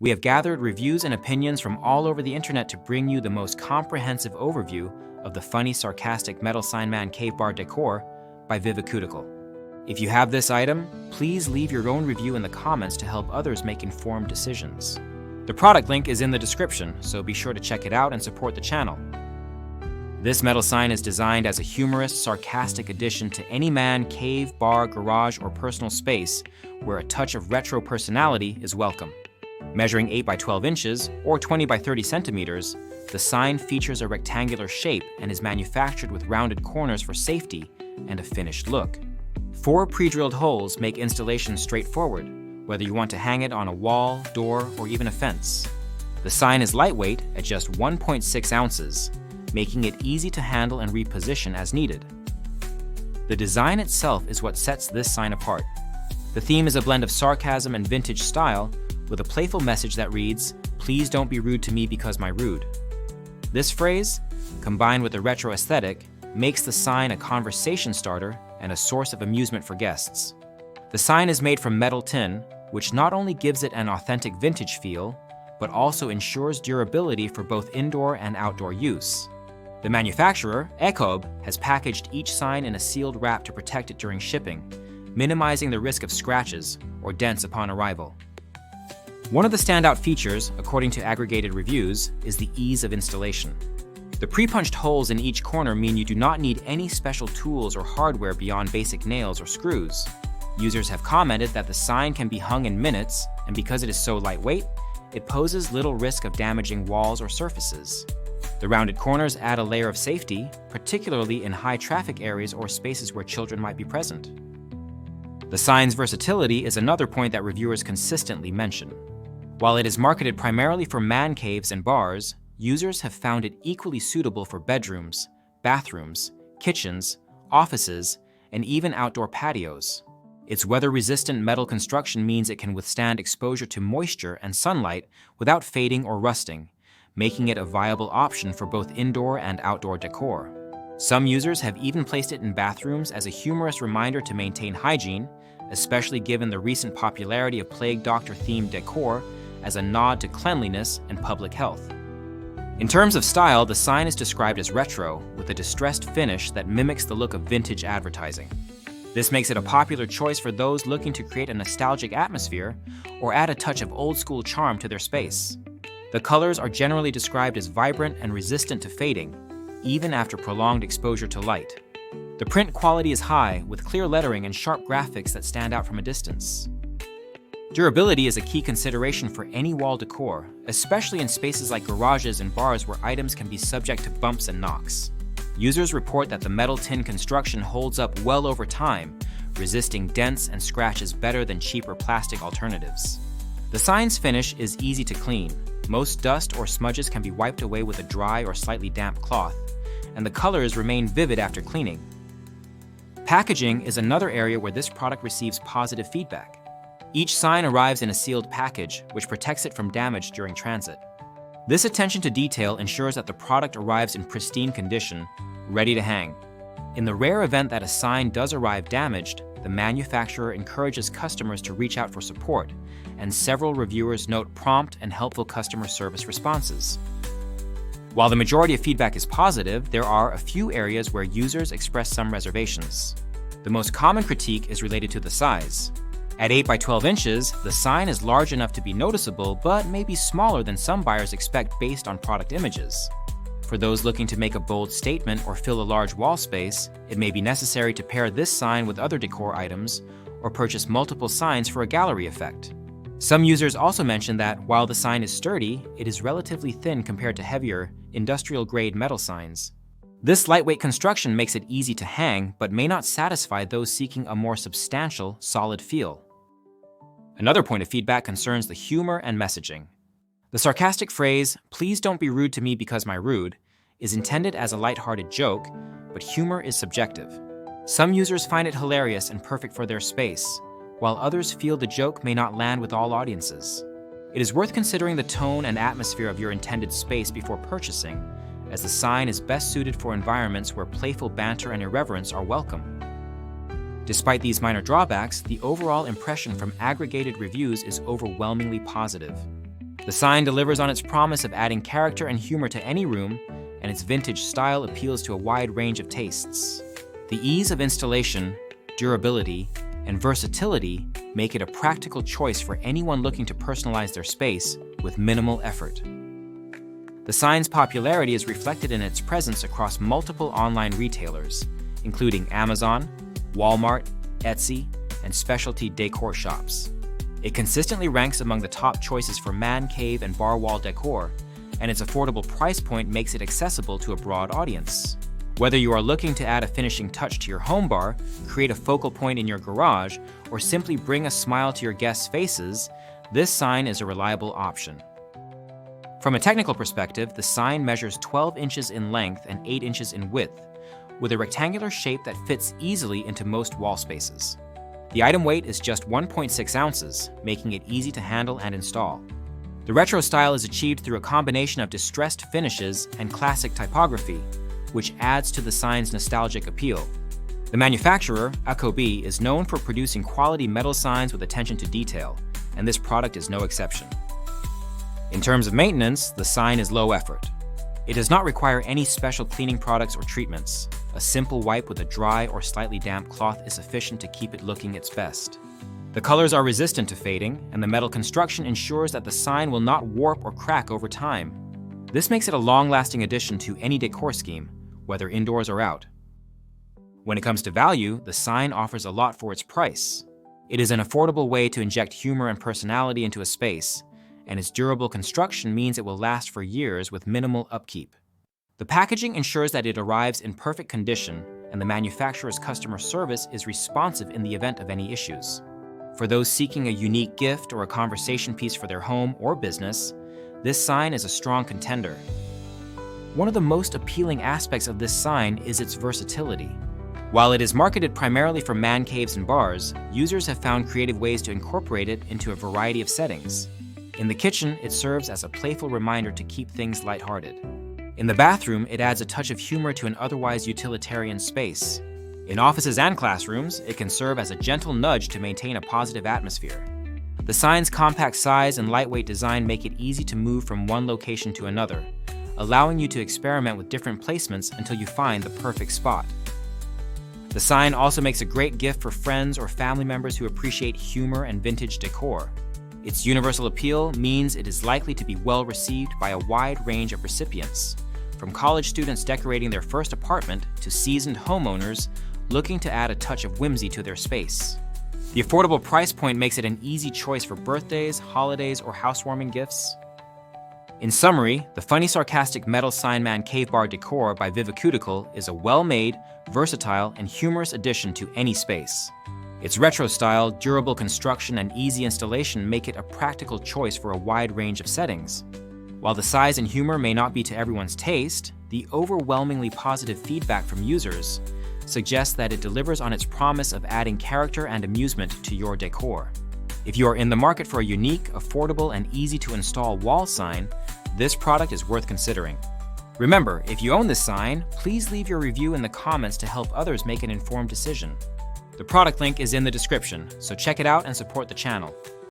We have gathered reviews and opinions from all over the internet to bring you the most comprehensive overview of the funny, sarcastic metal sign man cave bar decor by Vivacutical. If you have this item, please leave your own review in the comments to help others make informed decisions. The product link is in the description, so be sure to check it out and support the channel. This metal sign is designed as a humorous, sarcastic addition to any man, cave, bar, garage, or personal space where a touch of retro personality is welcome. Measuring 8 by 12 inches or 20 by 30 centimeters, the sign features a rectangular shape and is manufactured with rounded corners for safety and a finished look. 4 pre-drilled holes make installation straightforward, whether you want to hang it on a wall, door, or even a fence. The sign is lightweight at just 1.6 ounces, making it easy to handle and reposition as needed. The design itself is what sets this sign apart. The theme is a blend of sarcasm and vintage style, with a playful message that reads, "Please don't be rude to me because my rude." This phrase, combined with a retro aesthetic, makes the sign a conversation starter and a source of amusement for guests. The sign is made from metal tin, which not only gives it an authentic vintage feel, but also ensures durability for both indoor and outdoor use. The manufacturer, Decor, has packaged each sign in a sealed wrap to protect it during shipping, minimizing the risk of scratches or dents upon arrival. One of the standout features, according to aggregated reviews, is the ease of installation. The pre-punched holes in each corner mean you do not need any special tools or hardware beyond basic nails or screws. Users have commented that the sign can be hung in minutes, and because it is so lightweight, it poses little risk of damaging walls or surfaces. The rounded corners add a layer of safety, particularly in high traffic areas or spaces where children might be present. The sign's versatility is another point that reviewers consistently mention. While it is marketed primarily for man caves and bars, users have found it equally suitable for bedrooms, bathrooms, kitchens, offices, and even outdoor patios. Its weather-resistant metal construction means it can withstand exposure to moisture and sunlight without fading or rusting, making it a viable option for both indoor and outdoor decor. Some users have even placed it in bathrooms as a humorous reminder to maintain hygiene, especially given the recent popularity of Plague Doctor-themed decor as a nod to cleanliness and public health. In terms of style, the sign is described as retro, with a distressed finish that mimics the look of vintage advertising. This makes it a popular choice for those looking to create a nostalgic atmosphere or add a touch of old-school charm to their space. The colors are generally described as vibrant and resistant to fading, even after prolonged exposure to light. The print quality is high, with clear lettering and sharp graphics that stand out from a distance. Durability is a key consideration for any wall decor, especially in spaces like garages and bars where items can be subject to bumps and knocks. Users report that the metal tin construction holds up well over time, resisting dents and scratches better than cheaper plastic alternatives. The sign's finish is easy to clean. Most dust or smudges can be wiped away with a dry or slightly damp cloth, and the colors remain vivid after cleaning. Packaging is another area where this product receives positive feedback. Each sign arrives in a sealed package, which protects it from damage during transit. This attention to detail ensures that the product arrives in pristine condition, ready to hang. In the rare event that a sign does arrive damaged, the manufacturer encourages customers to reach out for support, and several reviewers note prompt and helpful customer service responses. While the majority of feedback is positive, there are a few areas where users express some reservations. The most common critique is related to the size. At 8 by 12 inches, the sign is large enough to be noticeable, but may be smaller than some buyers expect based on product images. For those looking to make a bold statement or fill a large wall space, it may be necessary to pair this sign with other decor items or purchase multiple signs for a gallery effect. Some users also mention that while the sign is sturdy, it is relatively thin compared to heavier, industrial-grade metal signs. This lightweight construction makes it easy to hang, but may not satisfy those seeking a more substantial, solid feel. Another point of feedback concerns the humor and messaging. The sarcastic phrase, "Please don't be rude to me because my rude," is intended as a lighthearted joke, but humor is subjective. Some users find it hilarious and perfect for their space, while others feel the joke may not land with all audiences. It is worth considering the tone and atmosphere of your intended space before purchasing, as the sign is best suited for environments where playful banter and irreverence are welcome. Despite these minor drawbacks, the overall impression from aggregated reviews is overwhelmingly positive. The sign delivers on its promise of adding character and humor to any room, and its vintage style appeals to a wide range of tastes. The ease of installation, durability, and versatility make it a practical choice for anyone looking to personalize their space with minimal effort. The sign's popularity is reflected in its presence across multiple online retailers, including Amazon, Walmart, Etsy, and specialty decor shops. It consistently ranks among the top choices for man cave and bar wall decor, and its affordable price point makes it accessible to a broad audience. Whether you are looking to add a finishing touch to your home bar, create a focal point in your garage, or simply bring a smile to your guests' faces, this sign is a reliable option. From a technical perspective, the sign measures 12 inches in length and 8 inches in width, with a rectangular shape that fits easily into most wall spaces. The item weight is just 1.6 ounces, making it easy to handle and install. The retro style is achieved through a combination of distressed finishes and classic typography, which adds to the sign's nostalgic appeal. The manufacturer, Akobe, is known for producing quality metal signs with attention to detail, and this product is no exception. In terms of maintenance, the sign is low effort. It does not require any special cleaning products or treatments. A simple wipe with a dry or slightly damp cloth is sufficient to keep it looking its best. The colors are resistant to fading, and the metal construction ensures that the sign will not warp or crack over time. This makes it a long-lasting addition to any decor scheme, whether indoors or out. When it comes to value, the sign offers a lot for its price. It is an affordable way to inject humor and personality into a space, and its durable construction means it will last for years with minimal upkeep. The packaging ensures that it arrives in perfect condition, and the manufacturer's customer service is responsive in the event of any issues. For those seeking a unique gift or a conversation piece for their home or business, this sign is a strong contender. One of the most appealing aspects of this sign is its versatility. While it is marketed primarily for man caves and bars, users have found creative ways to incorporate it into a variety of settings. In the kitchen, it serves as a playful reminder to keep things lighthearted. In the bathroom, it adds a touch of humor to an otherwise utilitarian space. In offices and classrooms, it can serve as a gentle nudge to maintain a positive atmosphere. The sign's compact size and lightweight design make it easy to move from one location to another, allowing you to experiment with different placements until you find the perfect spot. The sign also makes a great gift for friends or family members who appreciate humor and vintage decor. Its universal appeal means it is likely to be well received by a wide range of recipients, from college students decorating their first apartment to seasoned homeowners looking to add a touch of whimsy to their space. The affordable price point makes it an easy choice for birthdays, holidays, or housewarming gifts. In summary, the funny sarcastic metal sign man cave bar decor by Vivacutical is a well-made, versatile, and humorous addition to any space. Its retro style, durable construction, and easy installation make it a practical choice for a wide range of settings. While the size and humor may not be to everyone's taste, the overwhelmingly positive feedback from users suggests that it delivers on its promise of adding character and amusement to your decor. If you are in the market for a unique, affordable, and easy-to-install wall sign, this product is worth considering. Remember, if you own this sign, please leave your review in the comments to help others make an informed decision. The product link is in the description, so check it out and support the channel.